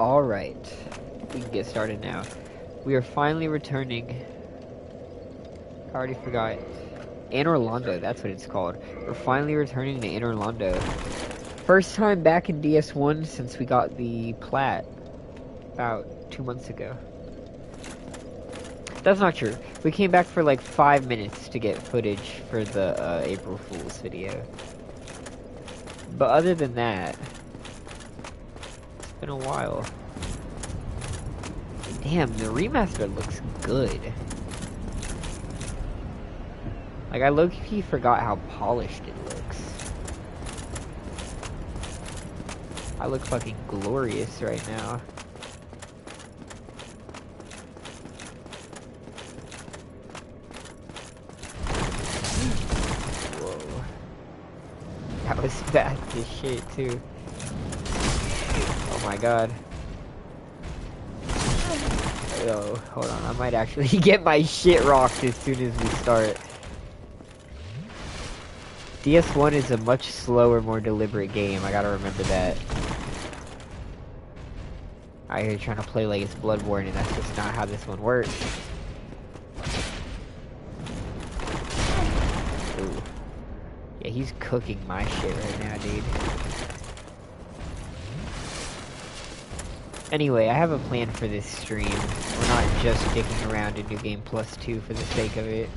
Alright, we can get started now. We are finally returning. I already forgot. Anne Orlando, that's what it's called. We're finally returning to Anne Orlando. First time back in DS1 since we got the plat about 2 months ago. That's not true. We came back for like 5 minutes to get footage for the April Fool's video. But other than that, it's been a while. Damn, the remaster looks good. Like, I low-key forgot how polished it looks. I look fucking glorious right now. Whoa. That was fast as shit, too. Oh my god. Yo, hold on, I might actually get my shit rocked as soon as we start. DS1 is a much slower, more deliberate game, I gotta remember that. Out here trying to play like it's Bloodborne, and that's just not how this one works. Ooh. Yeah, he's cooking my shit right now, dude. Anyway, I have a plan for this stream. We're not just dicking around in New Game Plus 2 for the sake of it.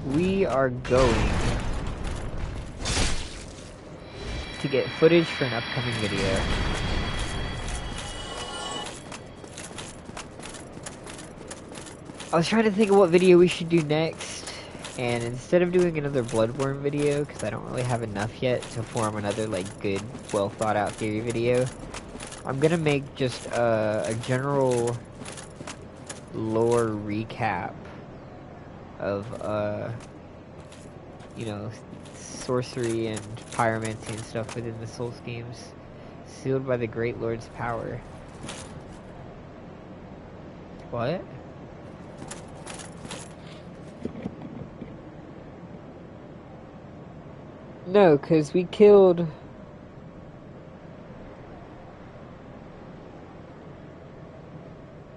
We are going to get footage for an upcoming video. I was trying to think of what video we should do next, and instead of doing another Bloodborne video, because I don't really have enough yet to form another like good, well thought out theory video, I'm gonna make just a general lore recap of you know, sorcery and pyromancy and stuff within the Souls games, sealed by the Great Lord's power. What? No, because we killed...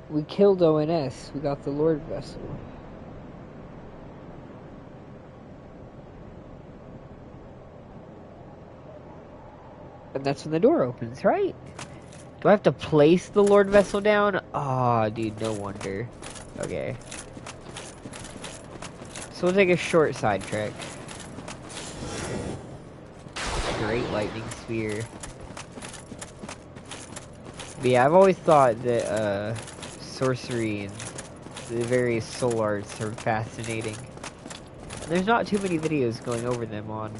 We killed ONS. We got the Lord Vessel. And that's when the door opens, right? Do I have to place the Lord Vessel down? Aw, oh, dude, no wonder. Okay. So we'll take a short sidetrack. Great lightning sphere. But yeah, I've always thought that sorcery and the various soul arts are fascinating. And there's not too many videos going over them on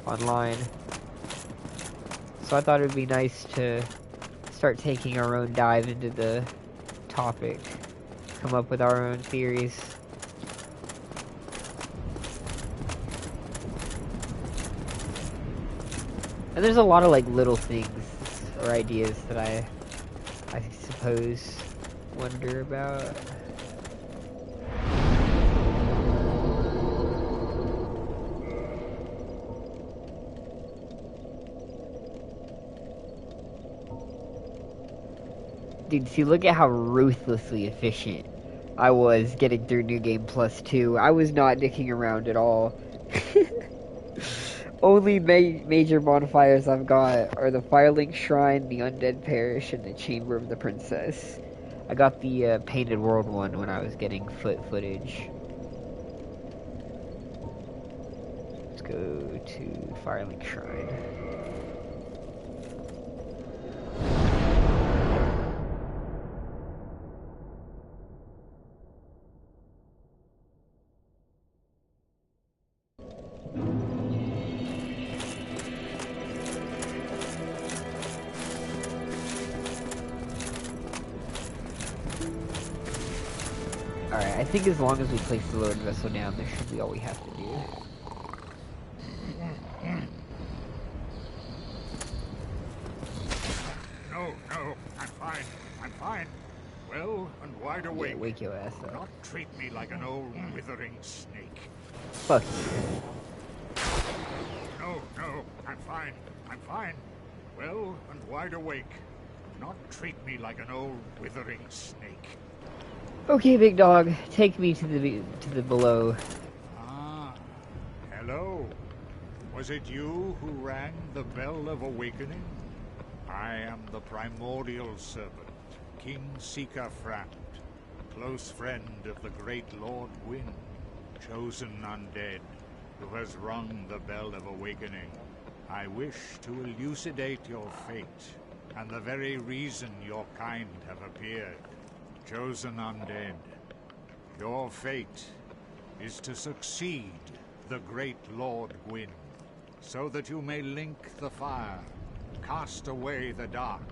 online. So I thought it would be nice to start taking our own dive into the topic, come up with our own theories. And there's a lot of like little things or ideas that I suppose wonder about. Dude, see, look at how ruthlessly efficient I was getting through New Game Plus 2. I was not dicking around at all. Only major bonfires I've got are the Firelink Shrine, the Undead Parish, and the Chamber of the Princess. I got the Painted World one when I was getting footage. Let's go to Firelink Shrine. Alright, I think as long as we place the Lord Vessel down, this should be all we have to do. No, I'm fine. I'm fine. Well and wide awake. Yeah, wake your ass up. Not treat me like an old withering snake. Fuck you. No, I'm fine. I'm fine. Well and wide awake. Do not treat me like an old withering snake. Okay, big dog, take me to the below. Ah, hello. Was it you who rang the bell of awakening? I am the primordial serpent, King Seeker Frant, close friend of the great Lord Gwyn, chosen undead, who has rung the bell of awakening. I wish to elucidate your fate, and the very reason your kind have appeared. Chosen undead, your fate is to succeed the great Lord Gwyn, so that you may link the fire, cast away the dark,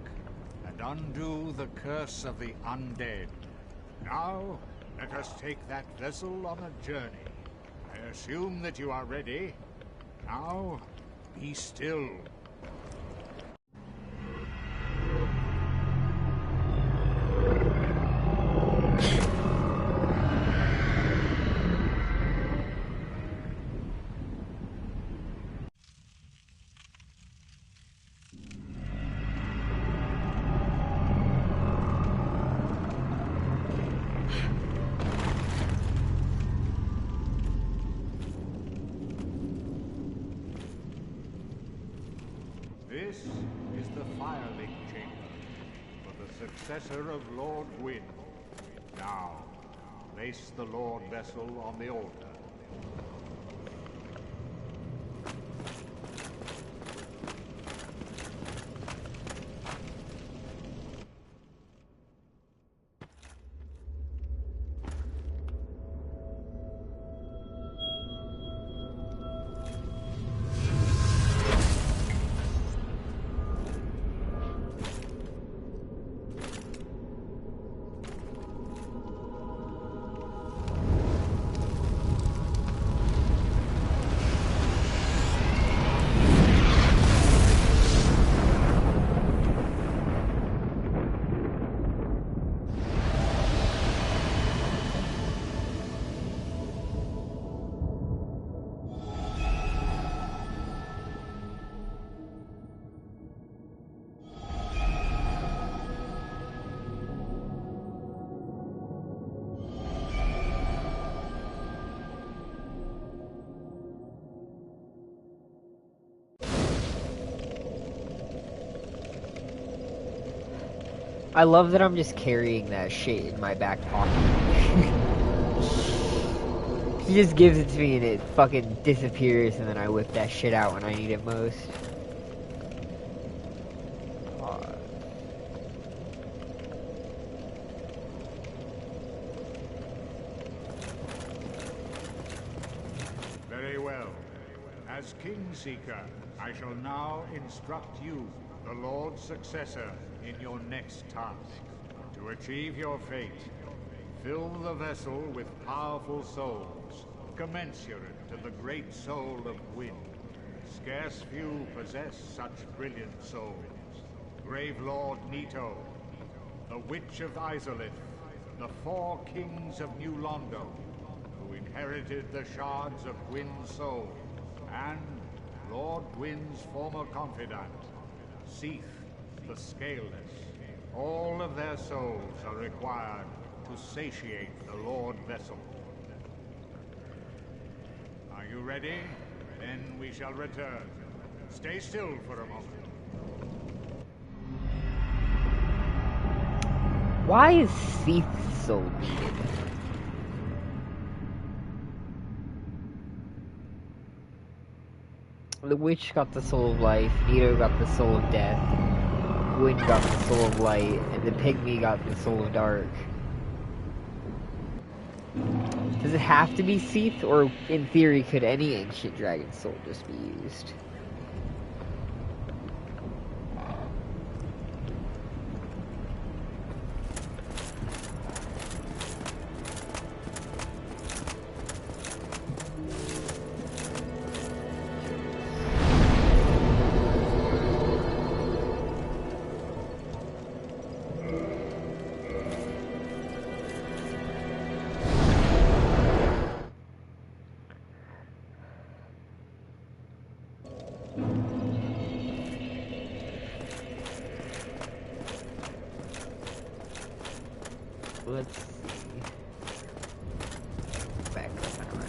and undo the curse of the undead. Now, let us take that vessel on a journey. I assume that you are ready. Now, be still. This is the Firelink Chamber for the successor of Lord Gwyn. Now, place the Lord Vessel on the altar. I love that I'm just carrying that shit in my back pocket. He just gives it to me and it fucking disappears, and then I whip that shit out when I need it most. Very well. As Kingseeker, I shall now instruct you, the Lord's successor, in your next task. To achieve your fate, fill the vessel with powerful souls, commensurate to the great soul of Gwyn. Scarce few possess such brilliant souls. Grave Lord Nito, the Witch of Izalith, the four kings of New Londo, who inherited the shards of Gwyn's soul, and Lord Gwyn's former confidant, Seath the Scaleless. All of their souls are required to satiate the Lord Vessel. Are you ready? Then we shall return. Stay still for a moment. Why is Seath so needed? The witch got the soul of life, Nito got the soul of death, Gwyn got the soul of light, and the pygmy got the soul of dark. Does it have to be Seath, or in theory could any ancient dragon soul just be used? Let's see. Back up and around.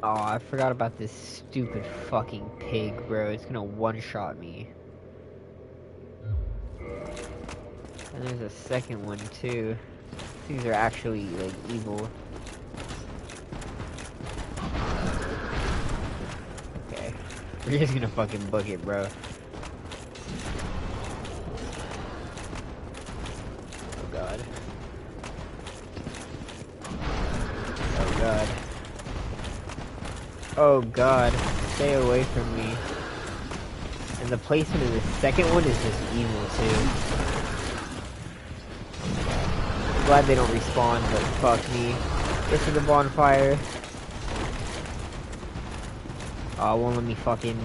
Oh, I forgot about this stupid fucking pig, bro. It's gonna one-shot me. And there's a second one, too. These are actually, like, evil. Okay. We're just gonna fucking book it, bro. Oh, God. Oh, God. Oh, God. Stay away from me. And the placement of the second one is just evil, too. Glad they don't respawn, but fuck me. Get to the bonfire. Oh, it won't let me fucking...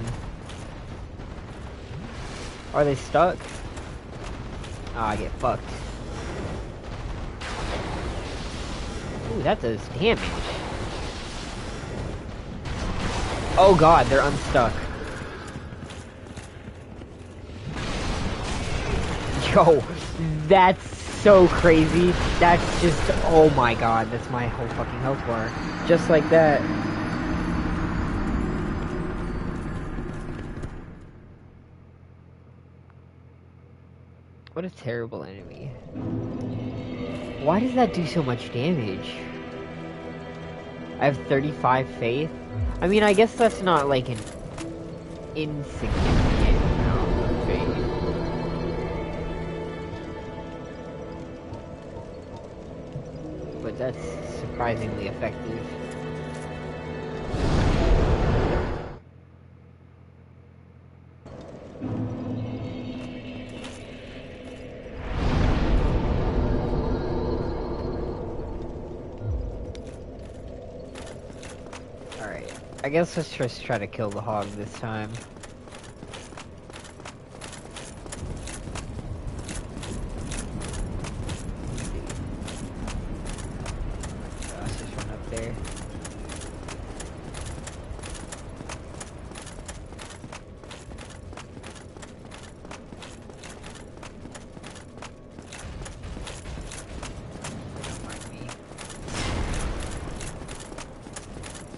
Are they stuck? Ah, I get fucked. Ooh, that does damage. Oh god, they're unstuck. Yo, that's so crazy. That's just, oh my god, that's my whole fucking health bar. Just like that. What a terrible enemy. Why does that do so much damage? I have 35 faith. I mean, I guess that's not like an insignificant amount of faith. But that's surprisingly effective. Alright, I guess let's just try to kill the hog this time. Let's just run up there.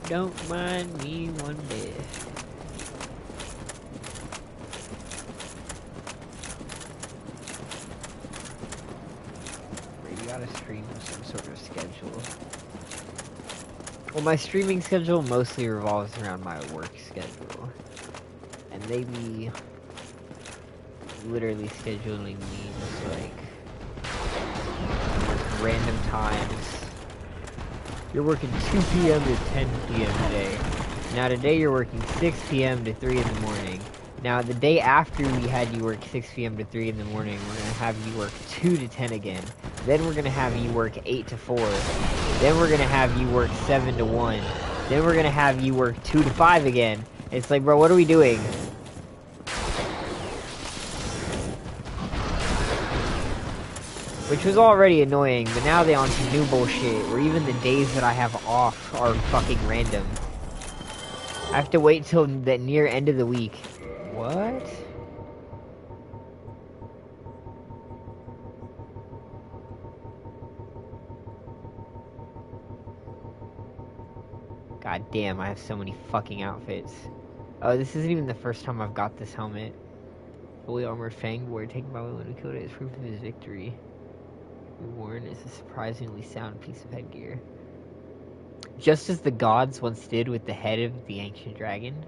Don't mind me one bit. You gotta stream some sort of schedule. Well, my streaming schedule mostly revolves around my work schedule. And they be literally scheduling me just like random times. You're working 2 p.m. to 10 p.m. today. Now today you're working 6 p.m. to 3 in the morning. Now the day after we had you work 6 p.m. to 3 in the morning, we're going to have you work 2 to 10 again. Then we're going to have you work 8 to 4. Then we're going to have you work 7 to 1. Then we're going to have you work 2 to 5 again. It's like, bro, what are we doing? Which was already annoying, but now they on some new bullshit, where even the days that I have off are fucking random. I have to wait till the near end of the week. What? God damn, I have so many fucking outfits. Oh, this isn't even the first time I've got this helmet. Fully armored fanged warrior taken by when we killed it is proof of his victory. Worn is a surprisingly sound piece of headgear. Just as the gods once did with the head of the ancient dragon.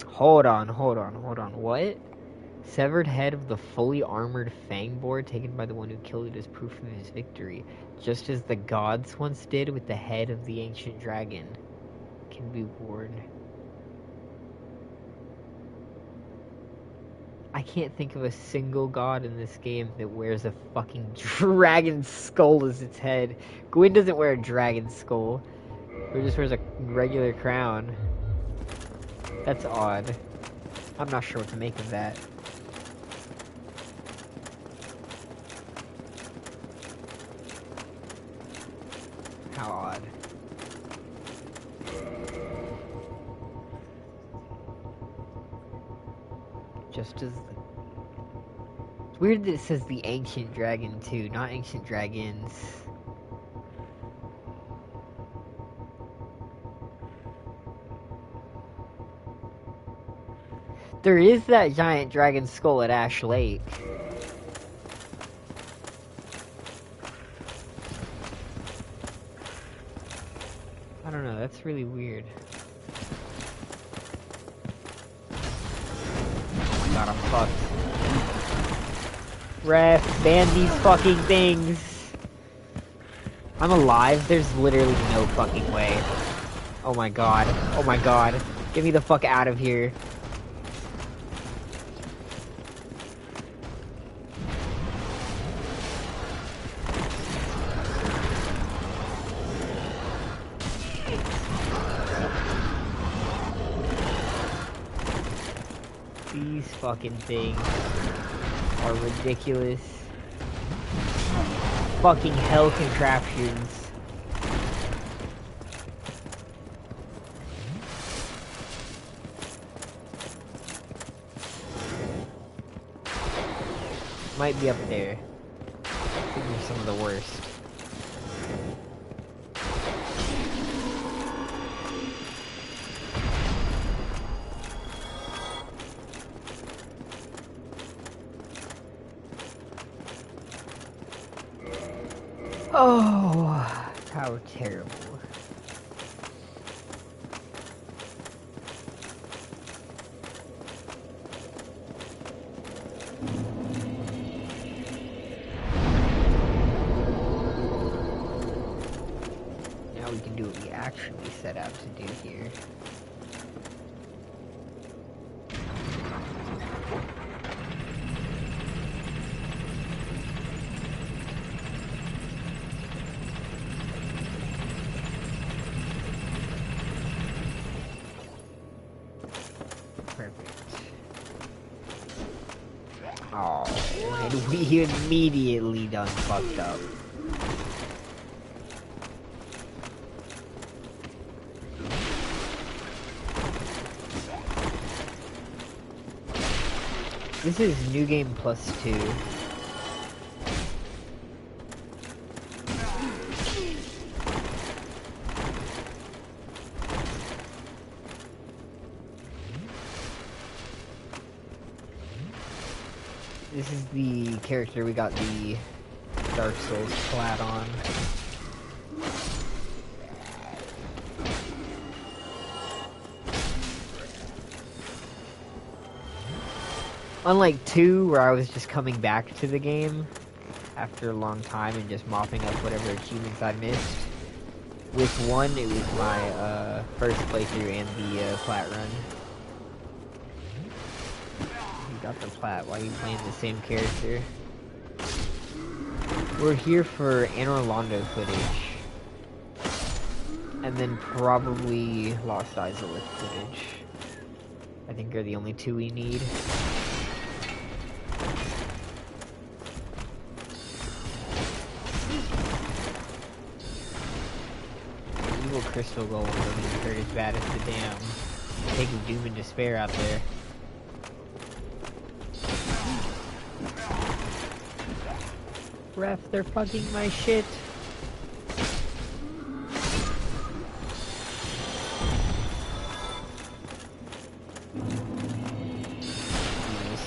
Hold on. What? Severed head of the fully armored fang boar taken by the one who killed it as proof of his victory, just as the gods once did with the head of the ancient dragon. Can be worn. I can't think of a single god in this game that wears a fucking dragon skull as its head. Gwyn doesn't wear a dragon skull. He just wears a regular crown. That's odd. I'm not sure what to make of that. How odd. Just as... It's weird that it says the ancient dragon too, not ancient dragons. There is that giant dragon skull at Ash Lake. I don't know, that's really weird. Oh my god, I'm fucked. Ref, ban these fucking things. I'm alive? There's literally no fucking way. Oh my god. Oh my god. Get me the fuck out of here. These fucking things are ridiculous. Fucking hell contraptions. Might be up there. These are some of the worst. Oh, how terrible. Now we can do what we actually set out to do here. Oh, and we immediately done fucked up. This is New Game +2. This is the character we got the Dark Souls plat on. Unlike 2, where I was just coming back to the game after a long time and just mopping up whatever achievements I missed. With 1, it was my first playthrough and the plat run. Got the plat. Why are you playing the same character? We're here for Anor Londo footage. And then probably Lost Izalith footage. I think are the only 2 we need. Evil Crystal Golem doesn't hurt as bad as the damn taking Doom and Despair out there. Ref, they're fucking my shit. You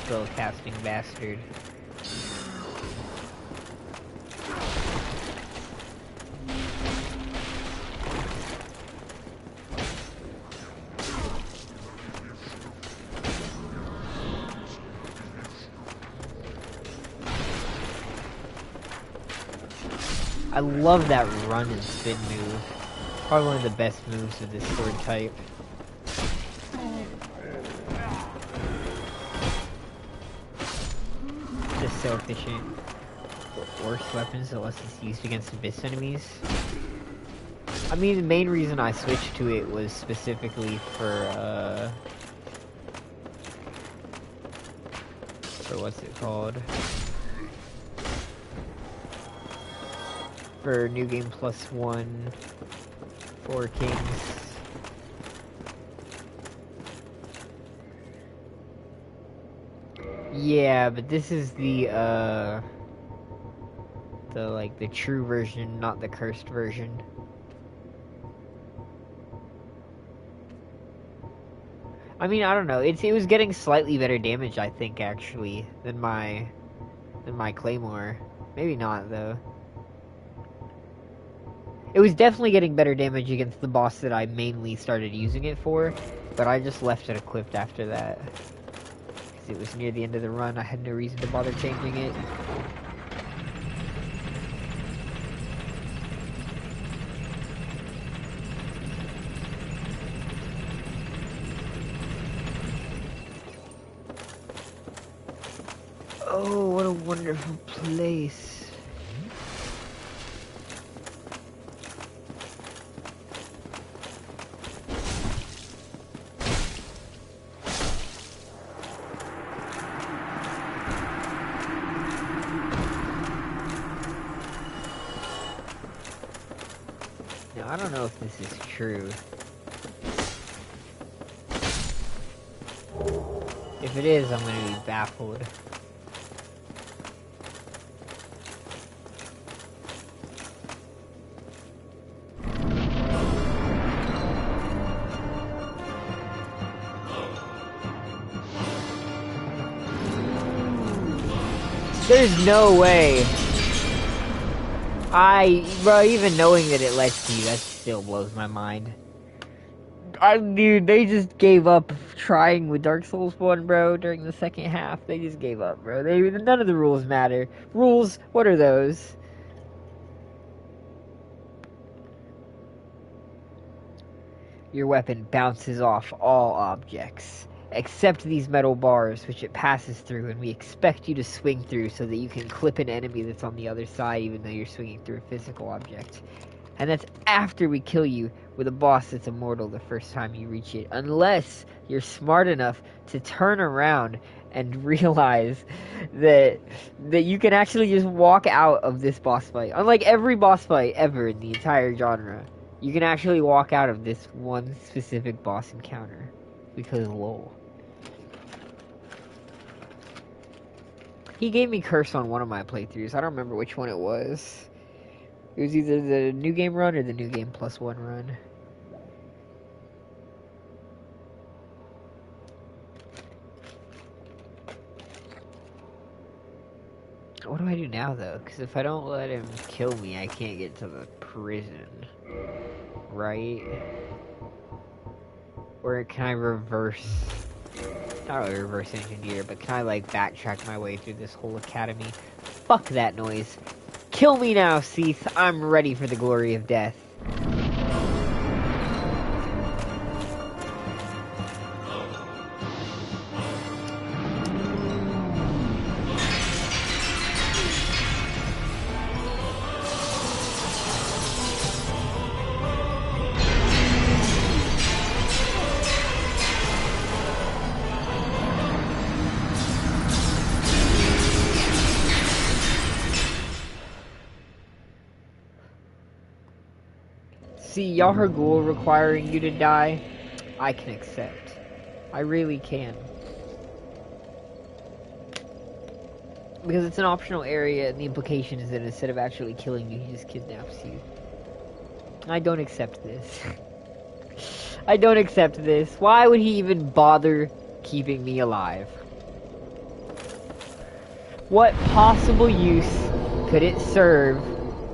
spell casting bastard. I love that run and spin move. Probably one of the best moves of this sword type. Just so efficient. Worst weapons unless it's used against abyss enemies. I mean, the main reason I switched to it was specifically for what's it called? For New Game +1 for Kings. Yeah, but this is the true version, not the cursed version. I mean, I don't know. It was getting slightly better damage, I think, actually, than my Claymore. Maybe not, though. It was definitely getting better damage against the boss that I mainly started using it for, but I just left it equipped after that. Because it was near the end of the run, I had no reason to bother changing it. Oh, what a wonderful place. Now, I don't know if this is true. If it is, I'm gonna be baffled. There's no way. Bro, even knowing that it lets you, that still blows my mind. Dude, they just gave up trying with Dark Souls 1, bro, during the second half. They just gave up, bro. None of the rules matter. Rules, what are those? Your weapon bounces off all objects, except these metal bars, which it passes through, and we expect you to swing through so that you can clip an enemy that's on the other side, even though you're swinging through a physical object. And that's after we kill you with a boss that's immortal the first time you reach it, unless you're smart enough to turn around and realize that you can actually just walk out of this boss fight. Unlike every boss fight ever in the entire genre, you can actually walk out of this one specific boss encounter. Because lol. He gave me curse on one of my playthroughs. I don't remember which one it was. It was either the New Game run or the New Game +1 run. What do I do now, though? Because if I don't let him kill me, I can't get to the prison. Right? Or can I reverse... Not really reverse engineer, but can I, like, backtrack my way through this whole academy? Fuck that noise. Kill me now, Seath. I'm ready for the glory of death. See, Yahar'gul requiring you to die, I can accept. I really can. Because it's an optional area, and the implication is that instead of actually killing you, he just kidnaps you. I don't accept this. I don't accept this. Why would he even bother keeping me alive? What possible use could it serve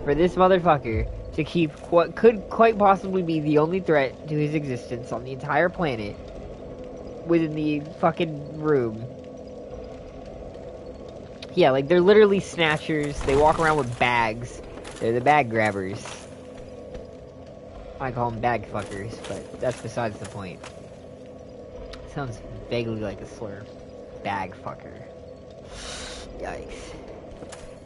for this motherfucker to keep what could quite possibly be the only threat to his existence on the entire planet within the fucking room? Yeah, like, they're literally snatchers. They walk around with bags. They're the bag grabbers. I call them bag fuckers, but that's besides the point. Sounds vaguely like a slur. Bag fucker. Yikes.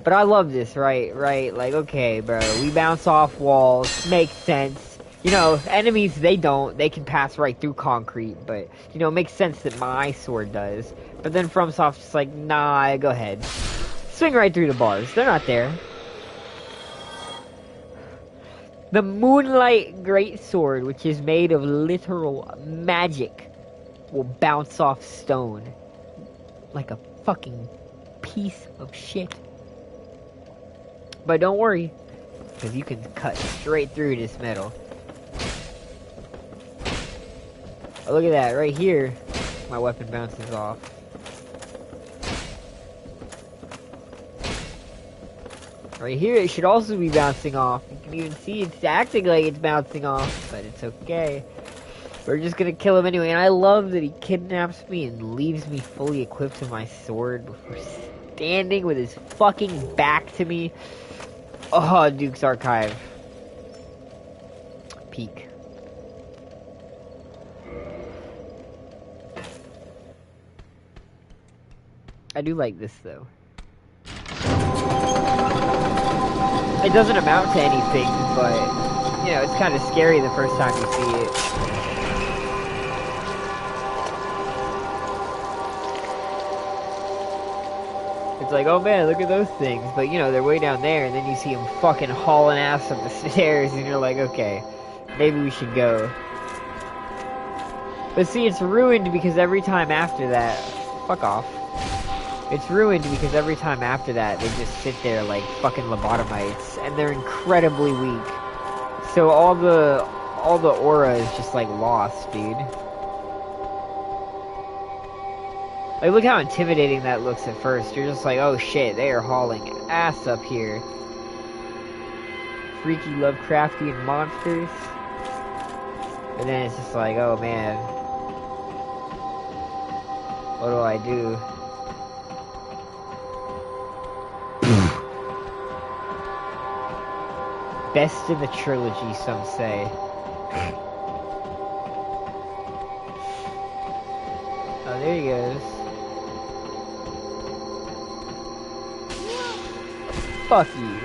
But I love this, right? Like, okay, bro, we bounce off walls, makes sense. You know, enemies, they don't. They can pass right through concrete, but, you know, it makes sense that my sword does. But then FromSoft's just like, nah, go ahead. Swing right through the bars. They're not there. The Moonlight Greatsword, which is made of literal magic, will bounce off stone like a fucking piece of shit. But don't worry, because you can cut straight through this metal. Oh, look at that, right here, my weapon bounces off. Right here, it should also be bouncing off. You can even see it's acting like it's bouncing off, but it's okay. We're just gonna kill him anyway, and I love that he kidnaps me and leaves me fully equipped with my sword before standing with his fucking back to me. Oh, Duke's Archive. Peak. I do like this, though. It doesn't amount to anything, but, you know, it's kind of scary the first time you see it. It's like, oh man, look at those things. But, you know, they're way down there, and then you see them fucking hauling ass up the stairs, and you're like, okay, maybe we should go. But see, it's ruined because every time after that... Fuck off. It's ruined because every time after that, they just sit there like fucking lobotomites, and they're incredibly weak. So all the aura is just like lost, dude. Like, look how intimidating that looks at first. You're just like, oh shit, they are hauling ass up here. Freaky Lovecraftian monsters. And then it's just like, oh man. What do I do? Best in the trilogy, some say. Oh, there he goes. Fuck you.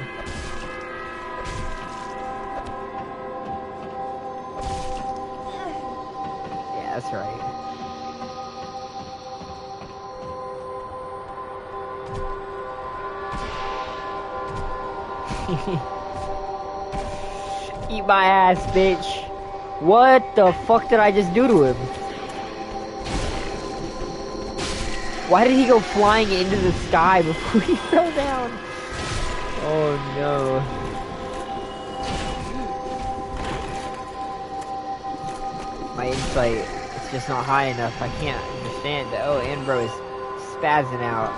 Yeah, that's right. Eat my ass, bitch. What the fuck did I just do to him? Why did he go flying into the sky before he fell down? Oh no. My insight is just not high enough. I can't understand that. Oh, and bro is spazzing out.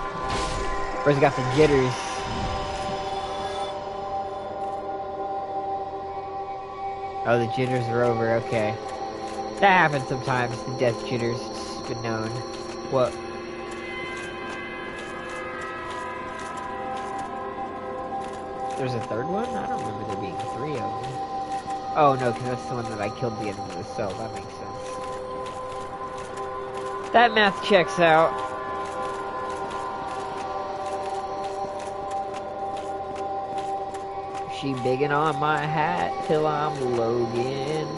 Bro's got the jitters. Oh, the jitters are over, okay. That happens sometimes, the death jitters, it's been known. What? There's a third one? I don't remember there being 3 of them. Oh no, because that's the one that I killed the end of the cell, that makes sense. That math checks out. She biggin' on my hat till I'm Logan.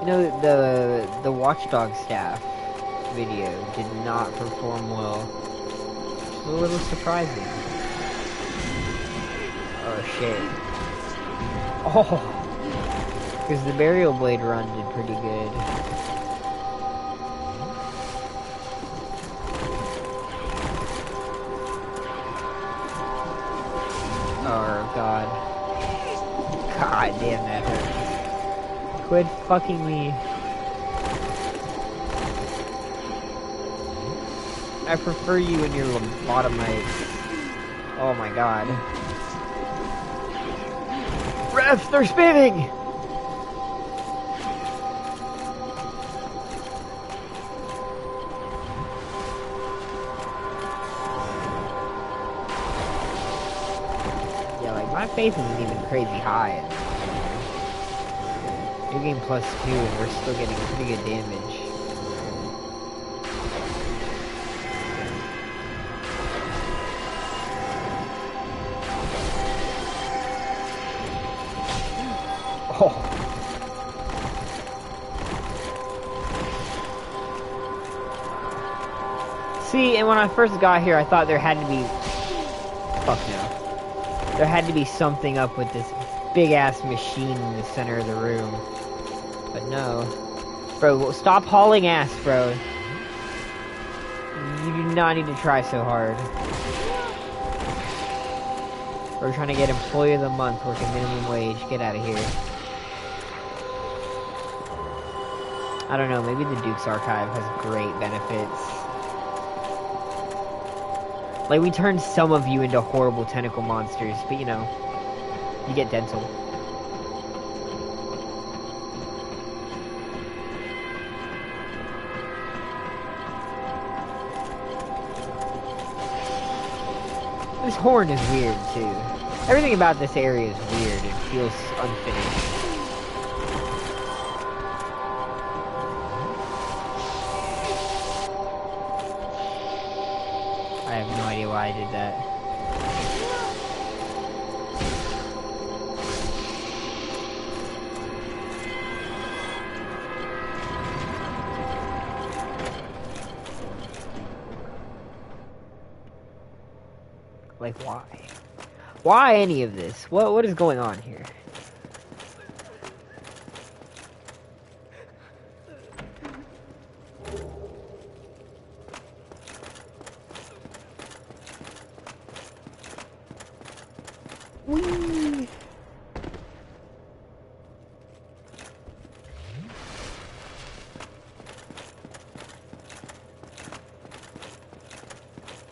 You know, the Watchdog staff video did not perform well. Which is a little surprising. Oh shit. Oh! Because the Burial Blade run did pretty good. Oh god. God damn, that hurt. Quit fucking me. I prefer you and your lobotomites. Oh my god. Refs, they're spinning! Yeah, like, my faith isn't even crazy high. You're getting +2 and we're still getting pretty good damage. Oh. See, and when I first got here, I thought there had to be... Fuck no. There had to be something up with this big-ass machine in the center of the room. But no. Bro, stop hauling ass, bro. You do not need to try so hard. We're trying to get Employee of the Month working minimum wage. Get out of here. I don't know, maybe the Duke's Archive has great benefits. Like, we turned some of you into horrible tentacle monsters, but you know, you get dental. This horn is weird, too. Everything about this area is weird. It feels unfinished. I have no idea why I did that. Like, why? Why any of this? What is going on here? Whee!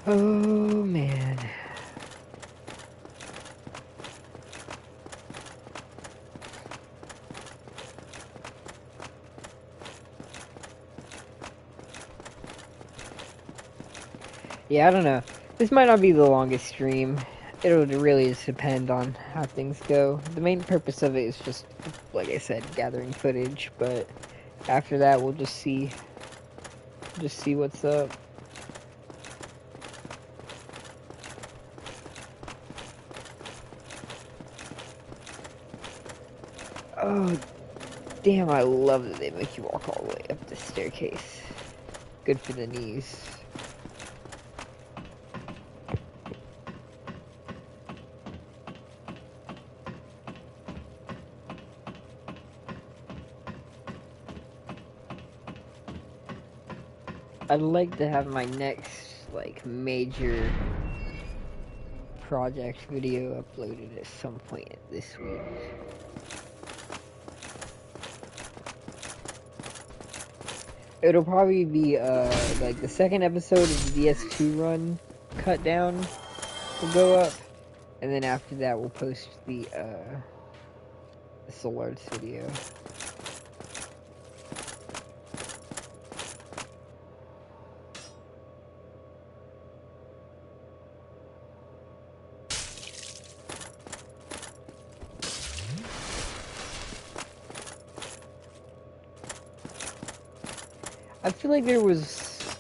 Oh, man. Yeah, I don't know. This might not be the longest stream. It'll really just depend on how things go. The main purpose of it is just, like I said, gathering footage, but after that we'll just see what's up. Oh, damn, I love that they make you walk all the way up the staircase. Good for the knees. I'd like to have my next, like, major project video uploaded at some point this week. It'll probably be, like, the second episode of the DS2 run cut down will go up, and then after that we'll post the Soul Arts video. I feel like there was...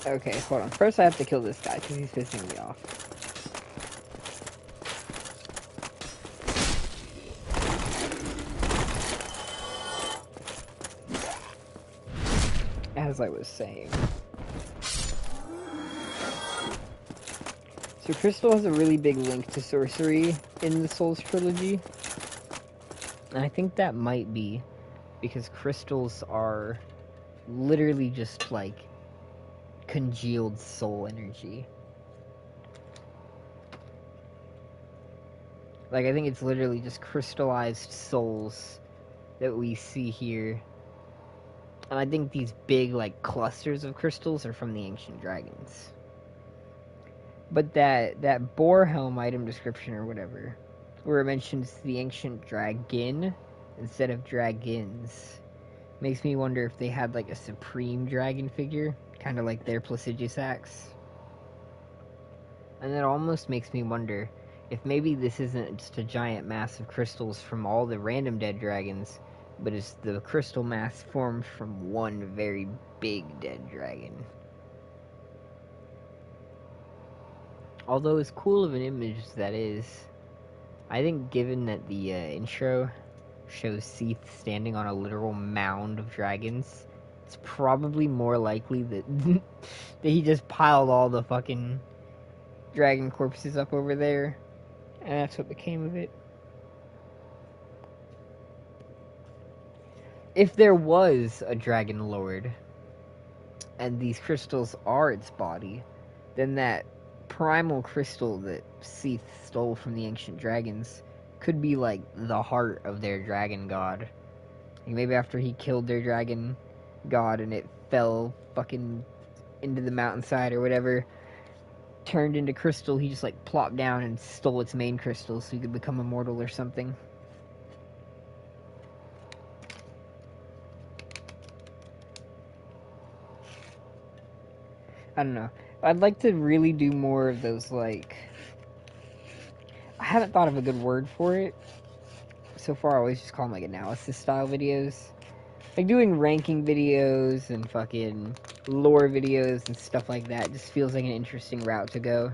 Okay, hold on. First I have to kill this guy, because he's pissing me off. As I was saying. So Crystal has a really big link to sorcery in the Souls trilogy. And I think that might be because crystals are literally just like congealed soul energy. Like, I think it's literally just crystallized souls that we see here And I think these big, like, clusters of crystals are from the ancient dragons. But that Borehelm item description or whatever, where it mentions the ancient dragon instead of dragons, makes me wonder if they had like a supreme dragon figure, kind of like their Placiduous axe. And that almost makes me wonder if maybe this isn't just a giant mass of crystals from all the random dead dragons, but it's the crystal mass formed from one very big dead dragon. Although as cool of an image as that is, I think given that the intro shows Seath standing on a literal mound of dragons, it's probably more likely that that he just piled all the fucking dragon corpses up over there, and that's what became of it. If there was a dragon lord, and these crystals are its body, then that primal crystal that Seath stole from the ancient dragons could be like the heart of their dragon god. Like maybe after he killed their dragon god and it fell fucking into the mountainside or whatever, turned into crystal, he just like plopped down and stole its main crystal so he could become immortal or something. I don't know. I'd like to really do more of those, like, I haven't thought of a good word for it. So far, I always just call them like analysis style videos. Like doing ranking videos and fucking lore videos and stuff like that just feels like an interesting route to go.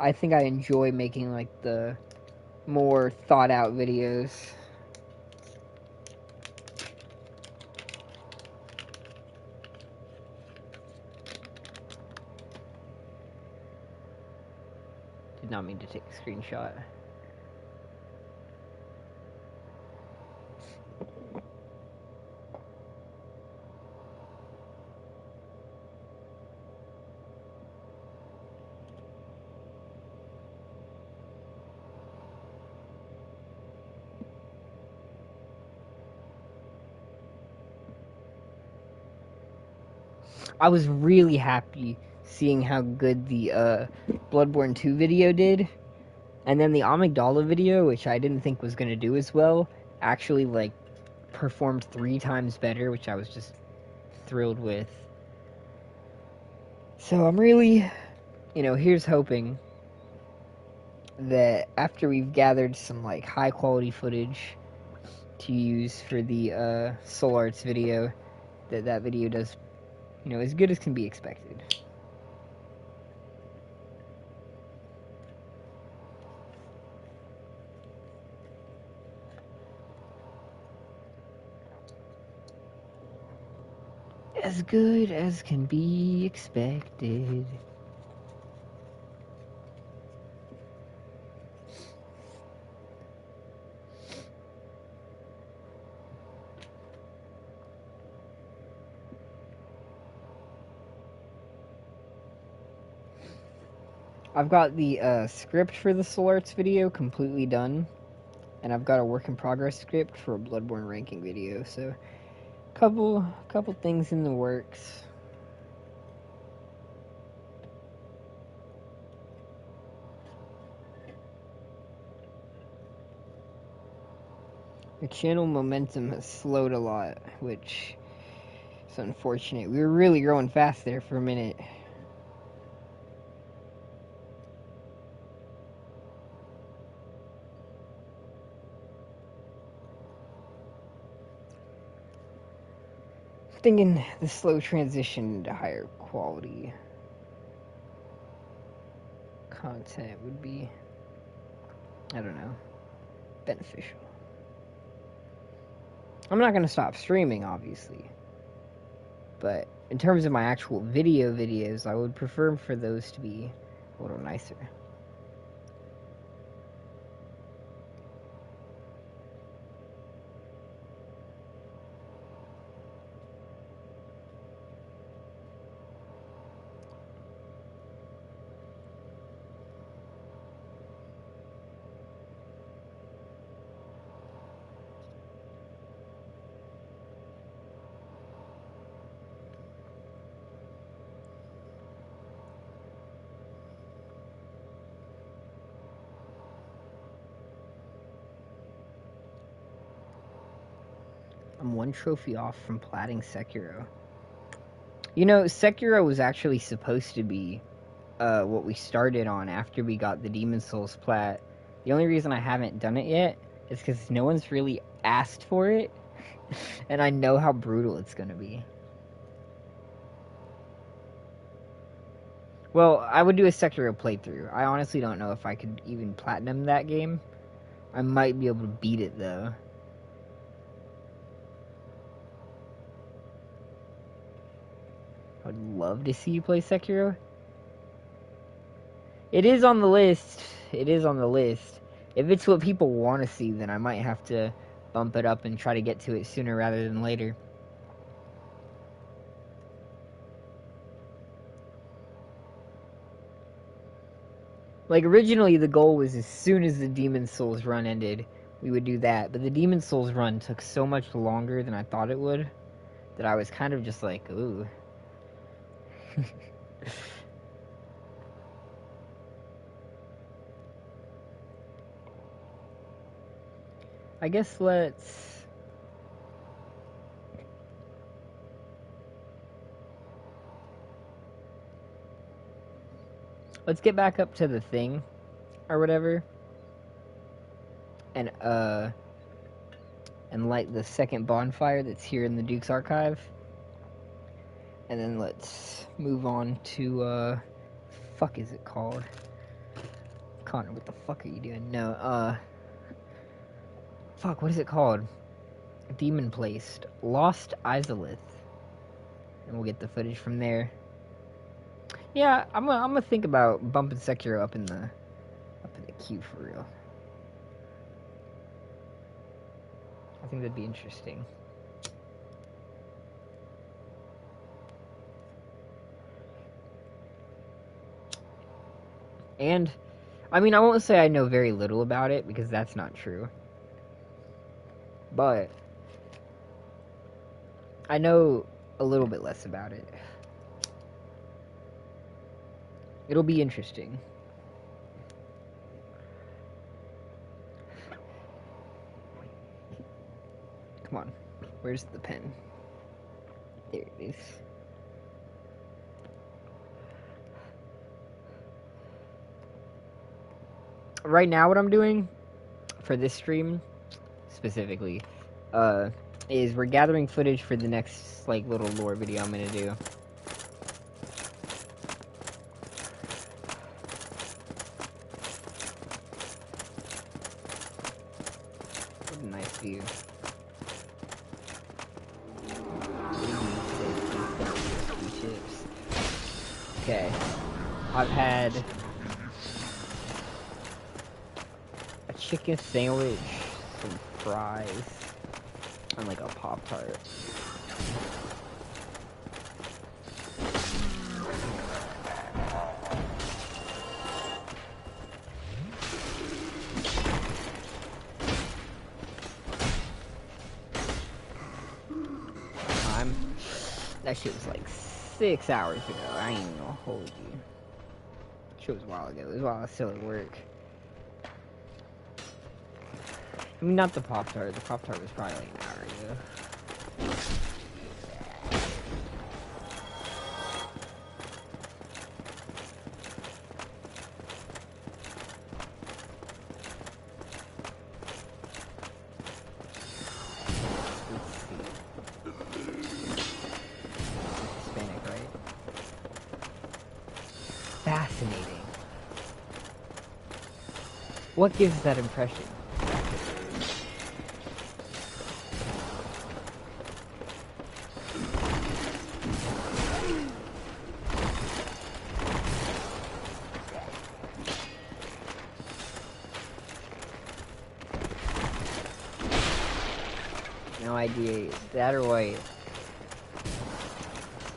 I think I enjoy making like the more thought out videos. Did not mean to take a screenshot. I was really happy seeing how good the Bloodborne 2 video did. And then the Amygdala video, which I didn't think was going to do as well, actually like performed 3 times better, which I was just thrilled with. So I'm really, here's hoping that after we've gathered some like high quality footage to use for the Soul Arts video, that video does, as good as can be expected. As good as can be expected. I've got the script for the Soul Arts video completely done, and I've got a work in progress script for a Bloodborne ranking video. So, couple things in the works. The channel momentum has slowed a lot, which is unfortunate. We were really growing fast there for a minute. Thinking the slow transition into higher quality content would be, I don't know, beneficial. I'm not going to stop streaming, obviously. But in terms of my actual videos, I would prefer for those to be a little nicer. I'm 1 trophy off from platting Sekiro. You know, Sekiro was actually supposed to be what we started on after we got the Demon Souls plat. The only reason I haven't done it yet is because no one's really asked for it, and I know how brutal it's gonna be. Well, I would do a Sekiro playthrough. I honestly don't know if I could even platinum that game. I might be able to beat it, though. I would love to see you play Sekiro. It is on the list. It is on the list. If it's what people want to see, then I might have to bump it up and try to get to it sooner rather than later. Like, originally the goal was as soon as the Demon Souls run ended, we would do that. But the Demon Souls run took so much longer than I thought it would, that I was kind of just like, ooh. I guess let's get back up to the thing or whatever, and light the second bonfire that's here in the Duke's archive, and then let's move on to fuck is it called? Connor, what the fuck are you doing? No, fuck, what is it called? Demon Placed. Lost Izalith. And we'll get the footage from there. Yeah, I'm gonna think about bumping Sekiro up in the queue for real. I think that'd be interesting. And I mean, I won't say I know very little about it because that's not true. But I know a little bit less about it. It'll be interesting. Come on. Where's the pen? There it is. Right now what I'm doing for this stream specifically is we're gathering footage for the next like little lore video I'm gonna do. What a nice view. Okay, I've had a chicken sandwich, some fries, and like a Pop-Tart. That shit was like 6 hours ago. I ain't even gonna hold you. Shit was a while ago. It was while I was still at work. I mean, not the Pop-Tart. The Pop-Tart was probably like an hour ago. Fascinating. What gives that impression? No idea. That or white.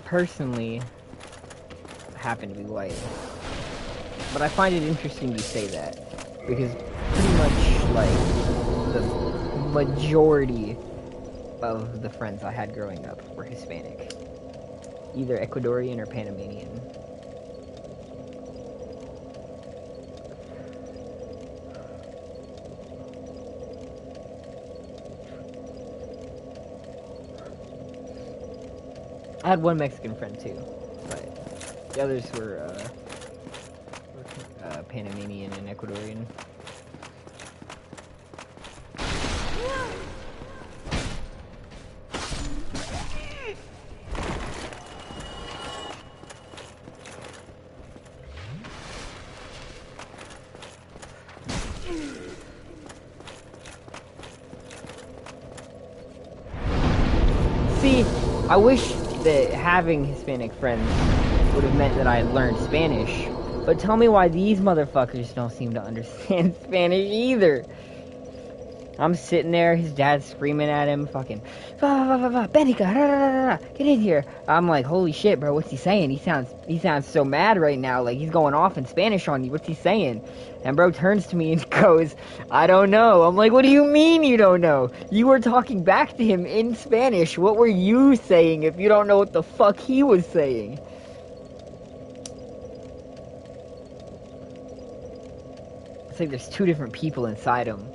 Personally, happen to be white. But I find it interesting you say that, because pretty much, like, the majority of the friends I had growing up were Hispanic. Either Ecuadorian or Panamanian. I had one Mexican friend too, but the others were Panamanian and Ecuadorian. See, I wish that having Hispanic friends would have meant that I had learned Spanish. But tell me why these motherfuckers don't seem to understand Spanish either. I'm sitting there, his dad's screaming at him, fucking, Benica, get in here. I'm like, holy shit, bro, what's he saying? He sounds so mad right now, like he's going off in Spanish on you. What's he saying? And bro turns to me and goes, I don't know. I'm like, what do you mean you don't know? You were talking back to him in Spanish. What were you saying if you don't know what the fuck he was saying? It's like there's two different people inside him.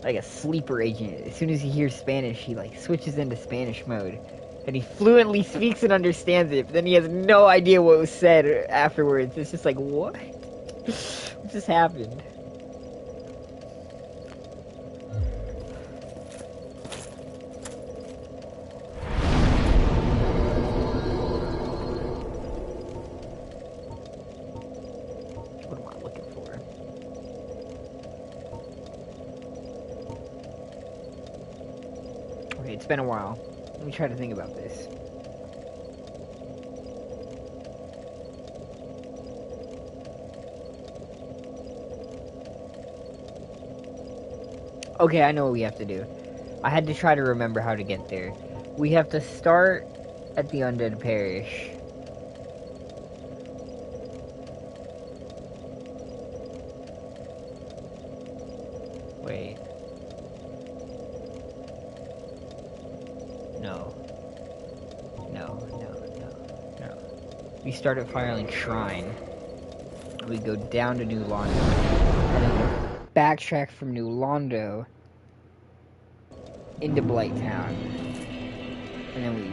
Like a sleeper agent. As soon as he hears Spanish, he like switches into Spanish mode. And he fluently speaks and understands it, but then he has no idea what was said afterwards. It's just like, what? What just happened? What am I looking for? Okay, it's been a while. Let me try to think about this. Okay, I know what we have to do. I had to try to remember how to get there. We have to start at the Undead Parish. Wait. No. No. We start at Firelink Shrine. We go down to New Londo. And then we backtrack from New Londo into Blighttown. And then we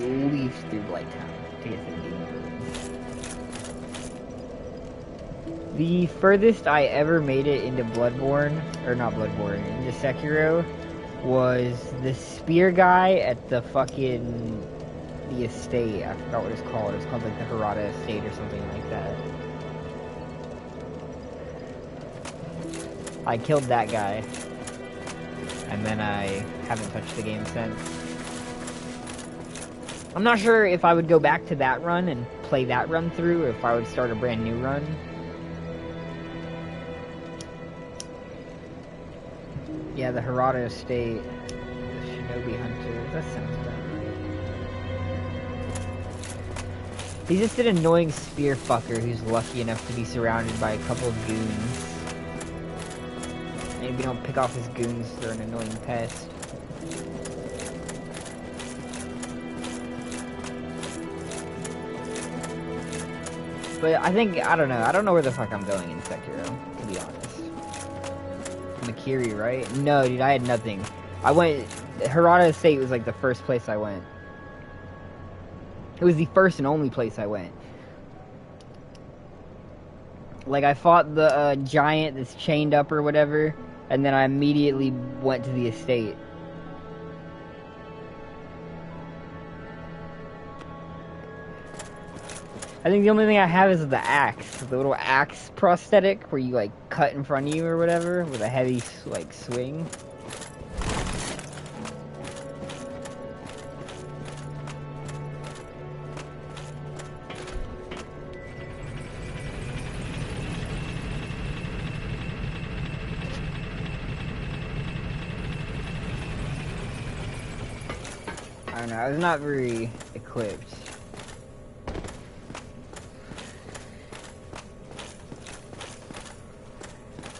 leave through Blighttown to get to the game. The furthest I ever made it into Bloodborne, or not Bloodborne, into Sekiro, was the spear guy at the fucking, the estate. I forgot what it's called. It's called like the Harada Estate or something like that. I killed that guy. And then I haven't touched the game since. I'm not sure if I would go back to that run and play that run through, or if I would start a brand new run. Yeah, the Harada Estate, the Shinobi Hunter, that sounds about right. He's just an annoying spear fucker who's lucky enough to be surrounded by a couple of goons. Maybe don't pick off his goons, they're an annoying pest. But I don't know where the fuck I'm going in Sekiro, to be honest. Makiri, right? No, dude, I had nothing. I went... Harada Estate was like the first place I went. It was the first and only place I went. Like, I fought the giant that's chained up or whatever, and then I immediately went to the estate. I think the only thing I have is the axe. The little axe prosthetic where you, like, cut in front of you or whatever with a heavy, like, swing. I don't know, I was not very equipped.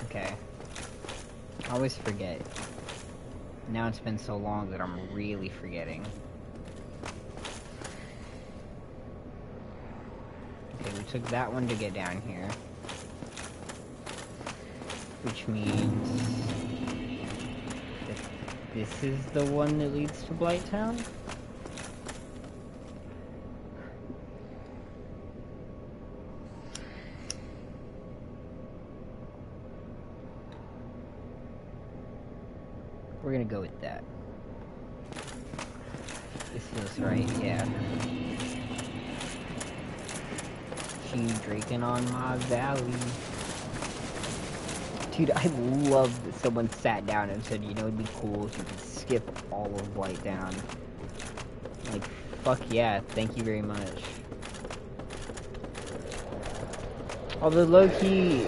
Okay. I always forget. Now it's been so long that I'm really forgetting. Okay, we took that one to get down here. Which means... that this is the one that leads to Blighttown? We're gonna go with that. This feels right, yeah. She drinking on my valley. Dude, I love that someone sat down and said, you know, it'd be cool if you could skip all of Blighttown. Like, fuck yeah, thank you very much. Although low-key,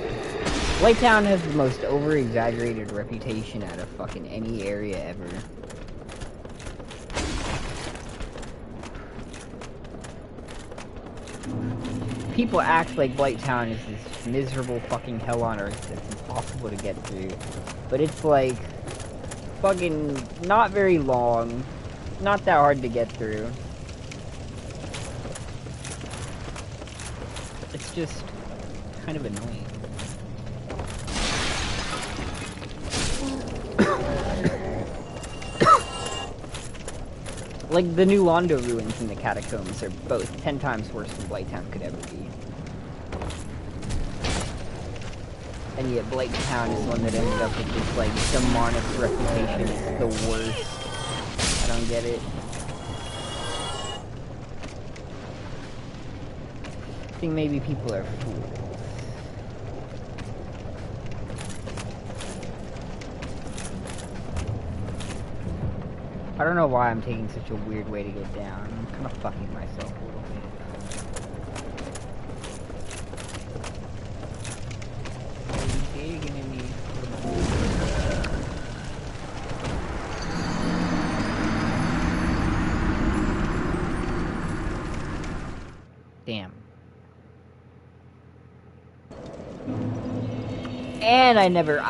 Blighttown has the most over-exaggerated reputation out of fucking any area ever. People act like Blighttown is this miserable fucking hell on earth that's impossible to get through. But it's like, fucking not very long, not that hard to get through. It's just kind of annoying. Like, the new Londo ruins and the catacombs are both 10 times worse than Blighttown could ever be. And yet Blighttown is one that ended up with this, like, demonic reputation. It's the worst. I don't get it. I think maybe people are fools. I don't know why I'm taking such a weird way to get down. I'm kind of fucking myself a little bit. Damn. And I never...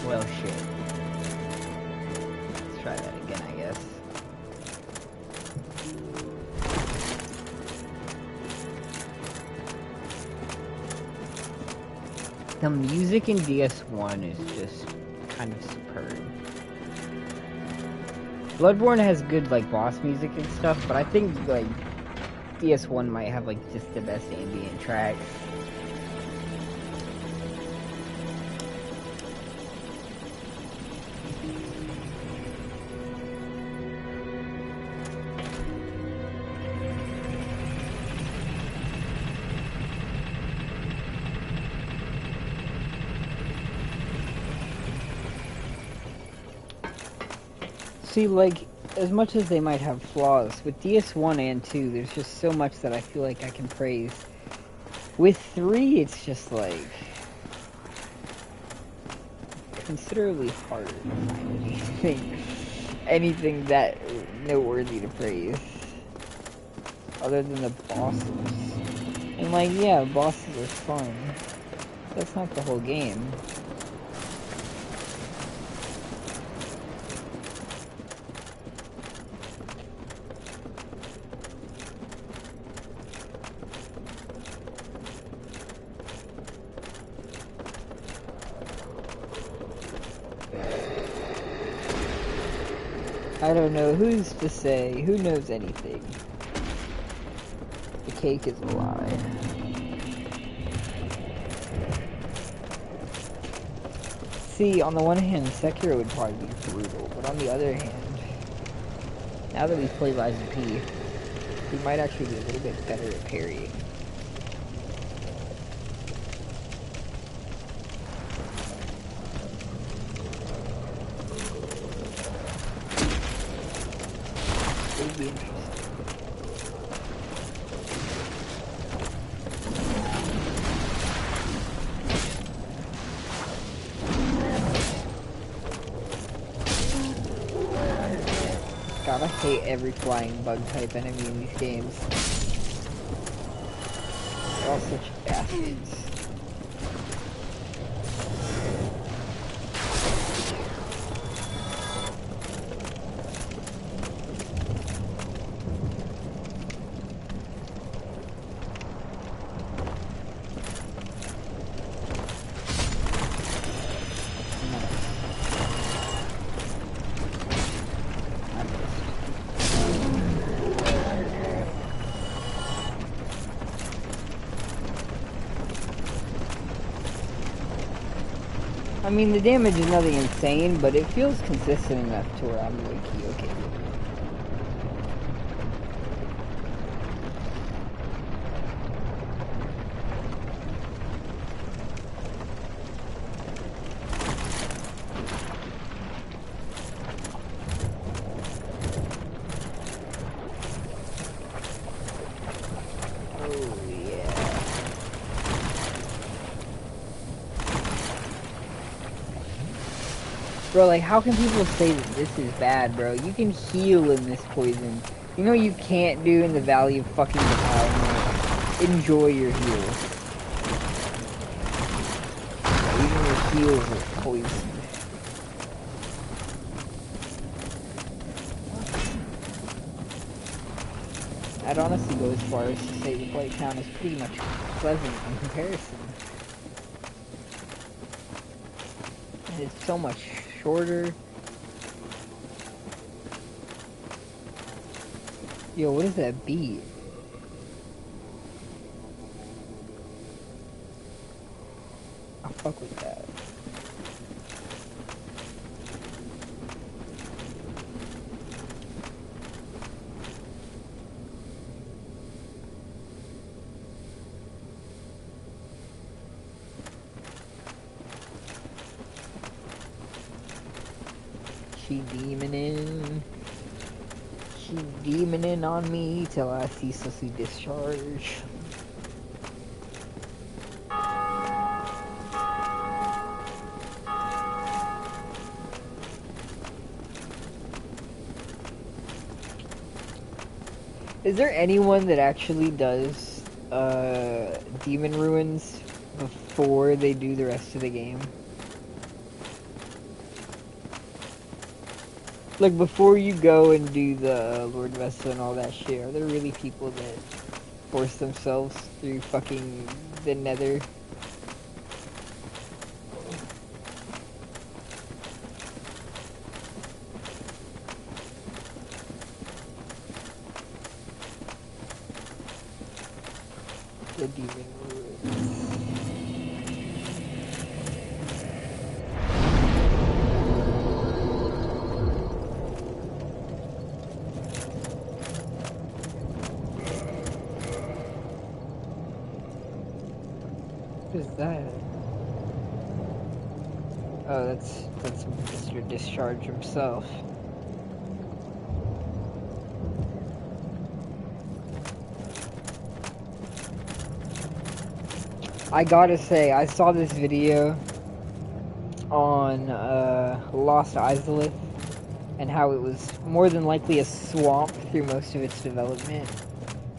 Well, shit. Let's try that again, I guess. The music in DS1 is just kind of superb. Bloodborne has good, like, boss music and stuff, but I think, like, DS1 might have, like, just the best ambient tracks. See, like, as much as they might have flaws, with DS1 and 2, there's just so much that I feel like I can praise. With 3, it's just, like, considerably harder to find anything that noteworthy to praise. Other than the bosses. And, like, yeah, bosses are fun. That's not the whole game. I don't know, who's to say? Who knows anything? The cake is a lie. See, on the one hand, Sekiro would probably be brutal, but on the other hand, now that we play Lies of P, we might actually be a little bit better at parrying. Be interesting. God, I hate every flying bug type enemy in these games. They're all such bastards. I mean, the damage is nothing insane, but it feels consistent enough to where I'm low-key okay with it. Bro, like, how can people say that this is bad, bro? You can heal in this poison. You know what you can't do in the Valley of fucking Defilement? Enjoy your heals. Even your heals are poisoned. I'd honestly go as far as to say the Blight Town is pretty much pleasant in comparison. And it's so much shorter. Yo, what is that beat? I'll fuck with that. She demoning on me till I ceaselessly discharge. Is there anyone that actually does demon ruins before they do the rest of the game? Like, before you go and do the Lord Vessel and all that shit, are there really people that force themselves through fucking the Nether? The demon ruins. What is that? Oh, that's Mr. Discharge himself. I gotta say, I saw this video on Lost Izalith and how it was more than likely a swamp through most of its development,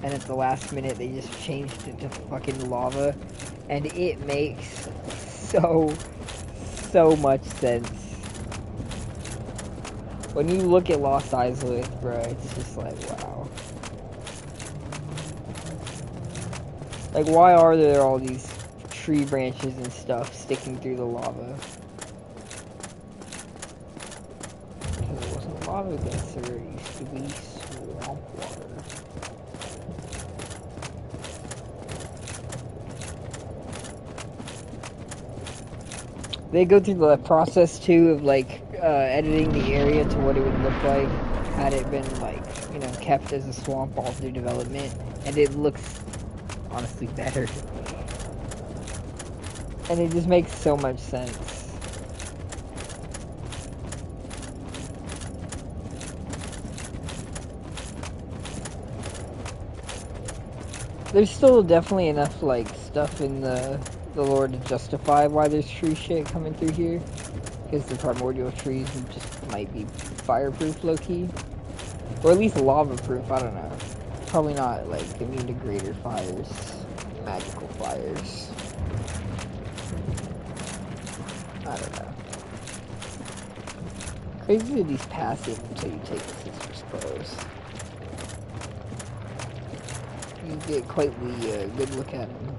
and at the last minute they just changed it to fucking lava, and it makes so much sense. When you look at Lost Izalith, bro, it's just like, wow. Like, why are there all these tree branches and stuff sticking through the lava? Because it wasn't lava denser, it used to be swamp water. They go through the process too of like editing the area to what it would look like had it been like, you know, kept as a swamp all through development, and it looks honestly better. And it just makes so much sense. There's still definitely enough like stuff in the lore to justify why there's tree shit coming through here, because the primordial trees just might be fireproof low-key, or at least lava-proof. I don't know. Probably not like immune to greater fires, magical fires. I don't know. Crazy that he's passive until you take the Sisters Clothes. You get quite the good look at him.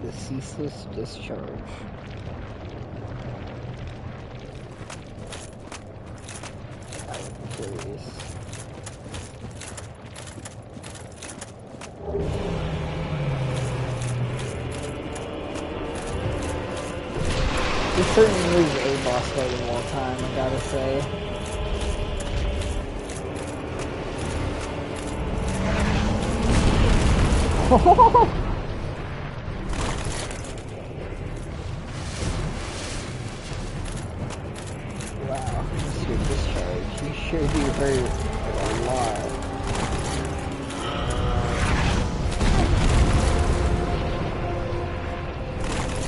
The ceaseless discharge. curious. This certainly is a boss fight of all time, I gotta say. Wow, Mr. Discharge, you sure do hurt a lot.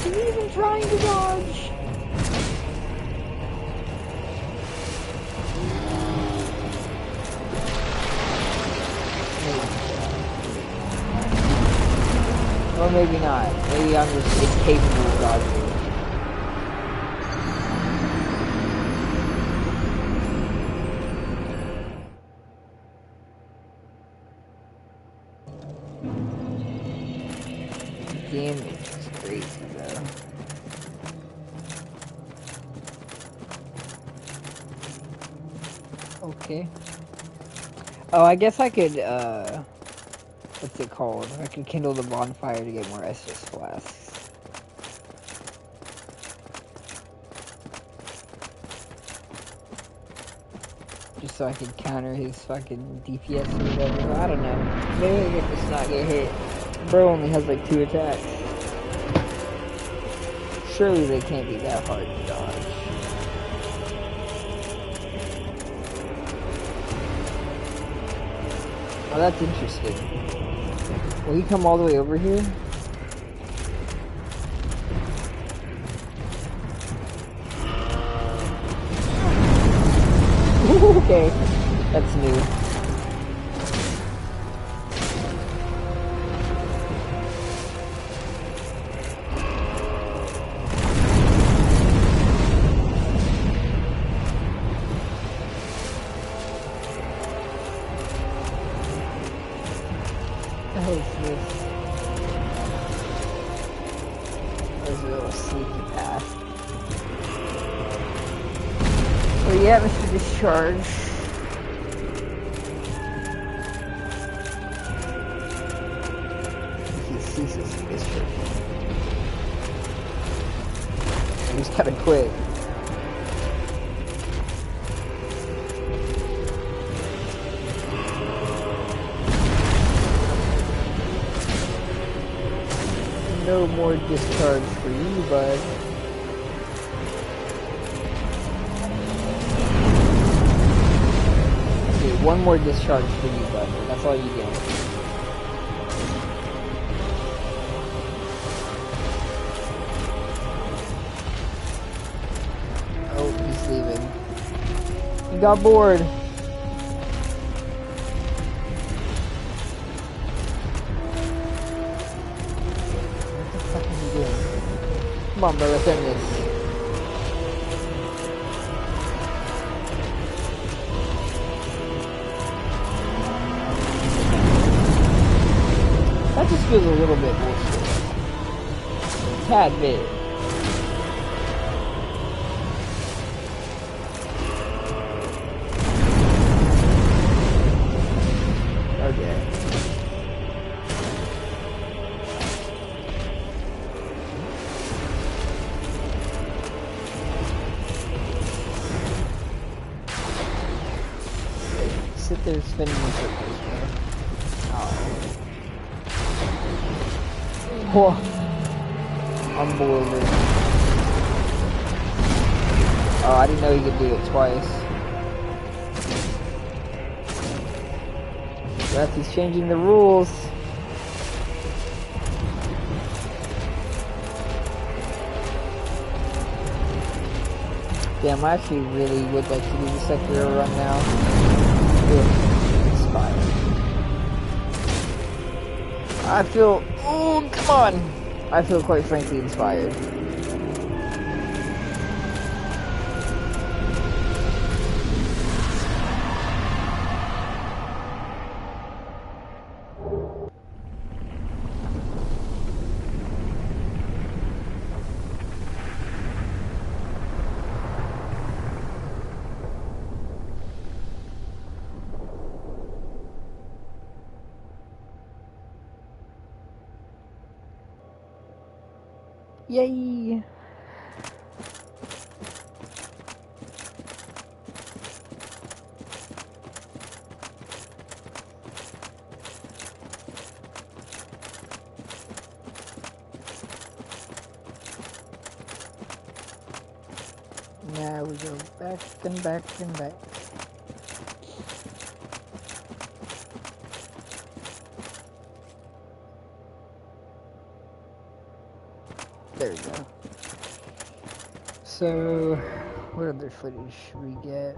He's even trying to dodge. Or maybe not. Maybe I'm just incapable of dodging. Damage is crazy though. Okay. Oh, I guess I could, what's it called? I could kindle the bonfire to get more Estus flasks. Just so I could counter his fucking DPS or whatever. I don't know. Maybe I can just not get hit. Bro only has like 2 attacks. Surely they can't be that hard to dodge. Oh, that's interesting. Will he come all the way over here? Okay, that's new. What the hell is this? There's a little sneaky path. Where you at, Mr. Discharge? He ceases to discharge. He's kinda quick. No more discharge for you, bud. Okay, one more discharge for you, bud. That's all you get. Oh, he's leaving. He got bored. Come on, bro, let's end this. That just feels a little bit bullshit. A tad bit. Okay. Sit there spinning in circles, bro. Oh. Whoa. I'm bored. Oh, I didn't know you could do it twice. Yes, he's changing the rules. Damn, I actually really would like to do the Sekiro run now. Inspired. I feel, oh, come on! I feel quite frankly inspired. Yay! Now we go back and back and back. There we go. So, what other footage should we get?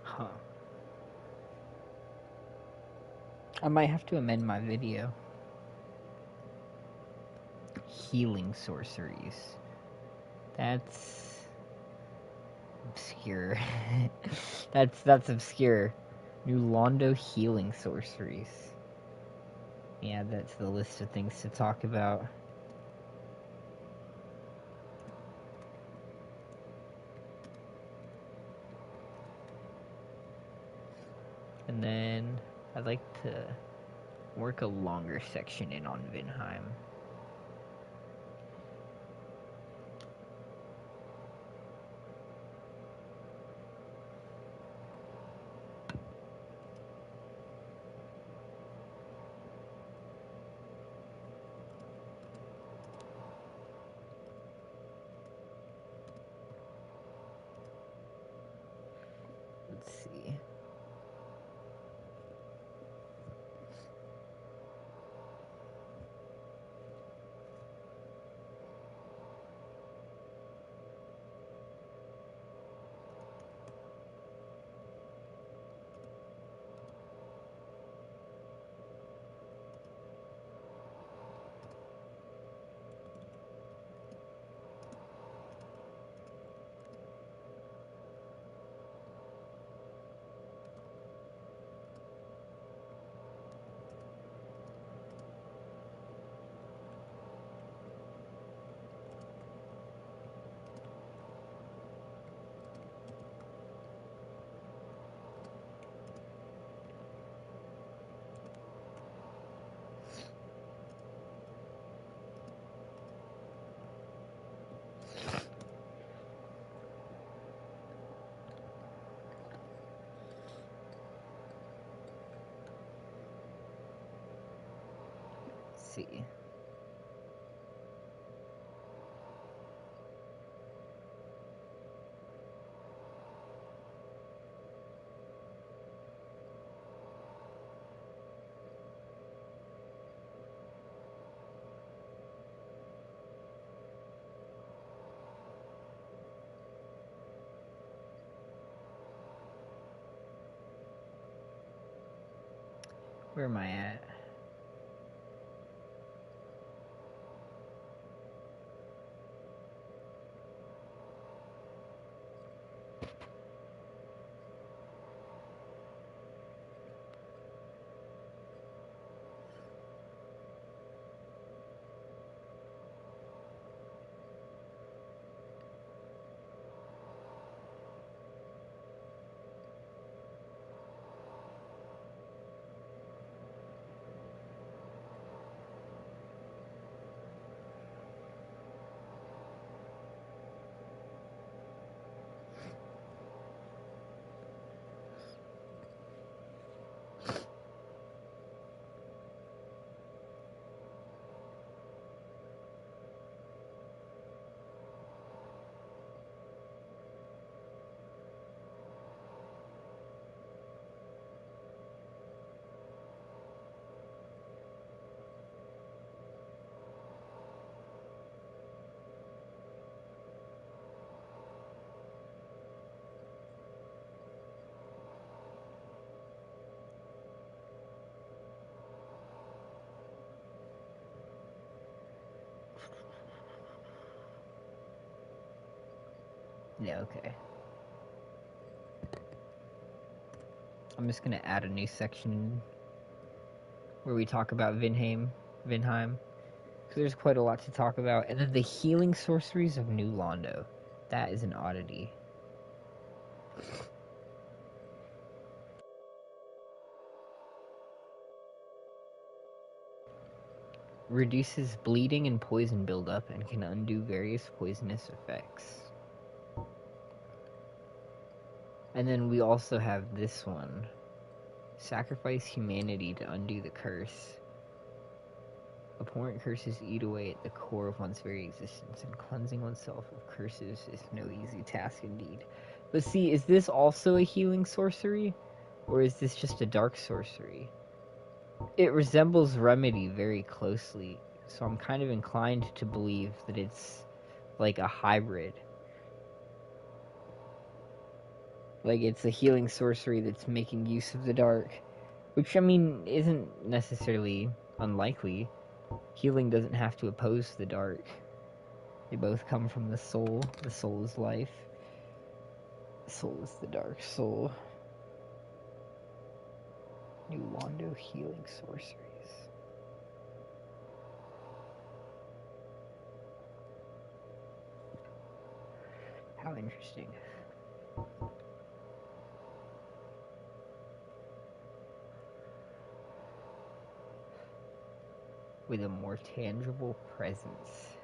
Huh. I might have to amend my video. Healing sorceries. That's obscure. that's obscure. New Londo healing sorceries. Yeah, that's the list of things to talk about. And then I'd like to work a longer section in on Vinheim. see. Where am I at? Yeah, okay. I'm just gonna add a new section where we talk about Vinheim. Because there's quite a lot to talk about. And then the healing sorceries of New Londo. That is an oddity. Reduces bleeding and poison buildup and can undo various poisonous effects. And then we also have this one. Sacrifice humanity to undo the curse. Abhorrent curses eat away at the core of one's very existence, and cleansing oneself of curses is no easy task indeed. But see, is this also a healing sorcery? Or is this just a dark sorcery? It resembles Remedy very closely, so I'm kind of inclined to believe that it's like a hybrid. Like it's a healing sorcery that's making use of the dark. Which, I mean, isn't necessarily unlikely. Healing doesn't have to oppose the dark. They both come from the soul. The soul is life. The soul is the dark soul. New Londo healing sorceries. How interesting. With a more tangible presence.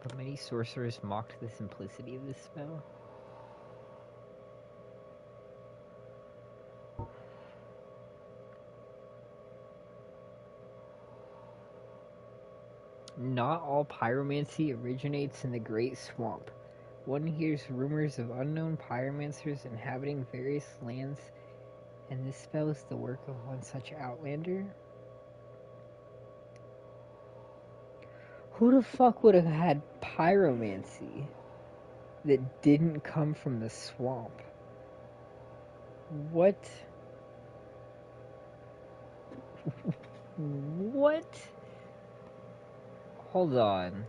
But many sorcerers mocked the simplicity of this spell. Not all pyromancy originates in the Great Swamp. One hears rumors of unknown pyromancers inhabiting various lands And this spell is the work of one such outlander? Who the fuck would have had pyromancy that didn't come from the swamp? What? What? Hold on.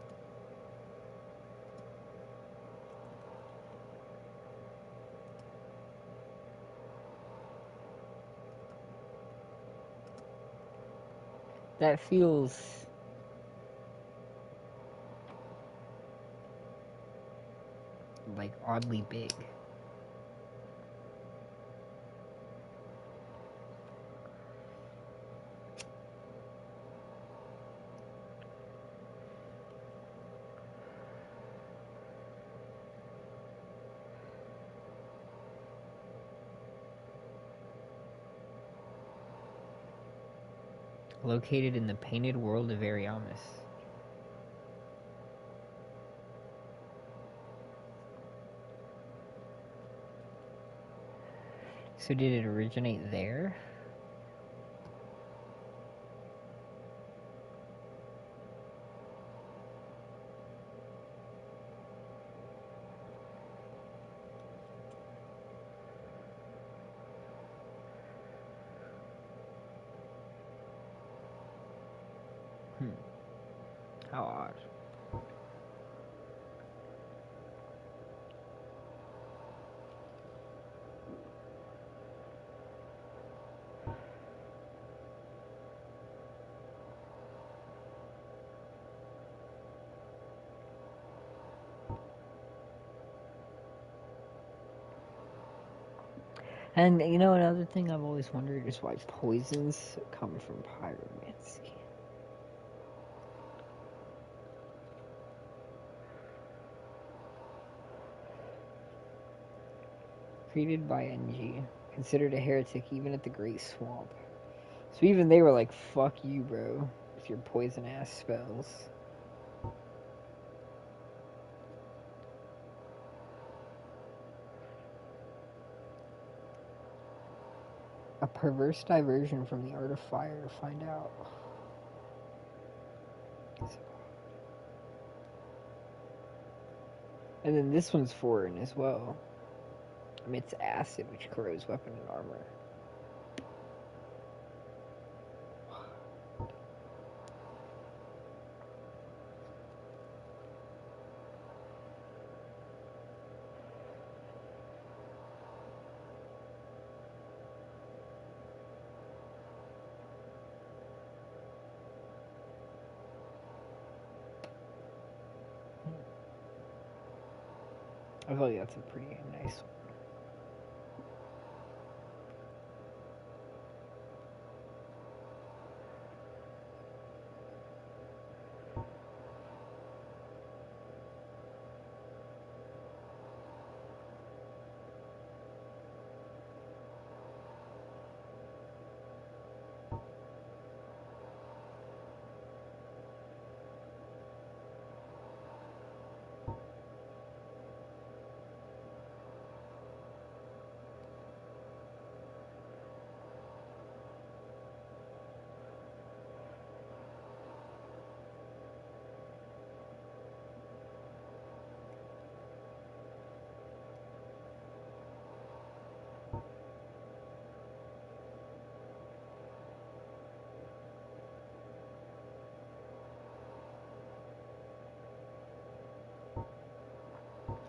That feels like oddly big. Located in the painted world of Ariamis. So did it originate there? How odd. And you know, another thing I've always wondered is why poisons come from pyromancy. Created by NG. Considered a heretic even at the Great Swamp. So even they were like, fuck you, bro, with your poison ass spells. A perverse diversion from the art of fire to find out. And then this one's foreign as well. Emits acid which corrodes weapon and armor. I feel like that's a pretty nice one.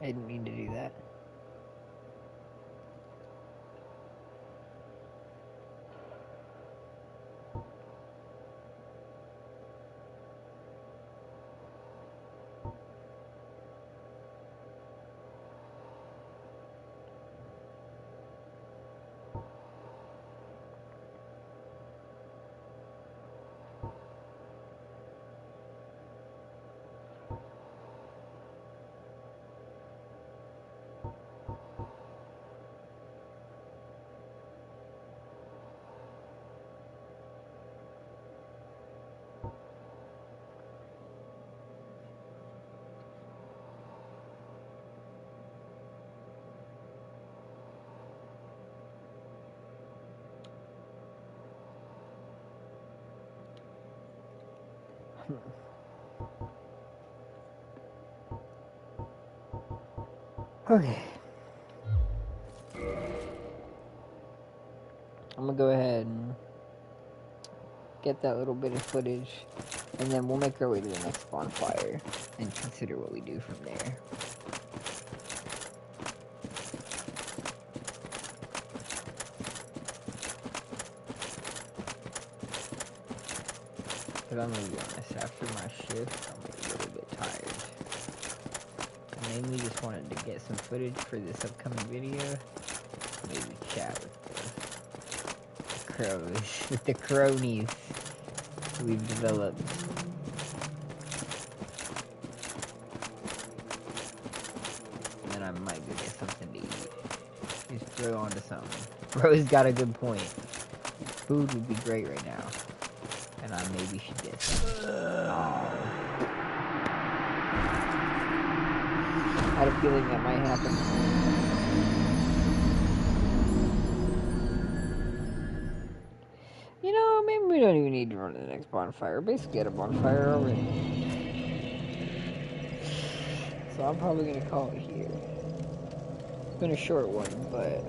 I didn't mean to do that. Okay. I'm gonna go ahead and get that little bit of footage, and then we'll make our way to the next bonfire and consider what we do from there. But I'm gonna be honest, after my shift, I'm a little bit tired. I mainly just wanted to get some footage for this upcoming video. Maybe chat with the crows, with the cronies we've developed. And then I might go get something to eat. Just throw onto something. Bro's got a good point. Food would be great right now. And I maybe should get some. Oh. I had a feeling that might happen. You know, maybe we don't even need to run to the next bonfire. We're basically at a bonfire already. So I'm probably going to call it here. It's been a short one, but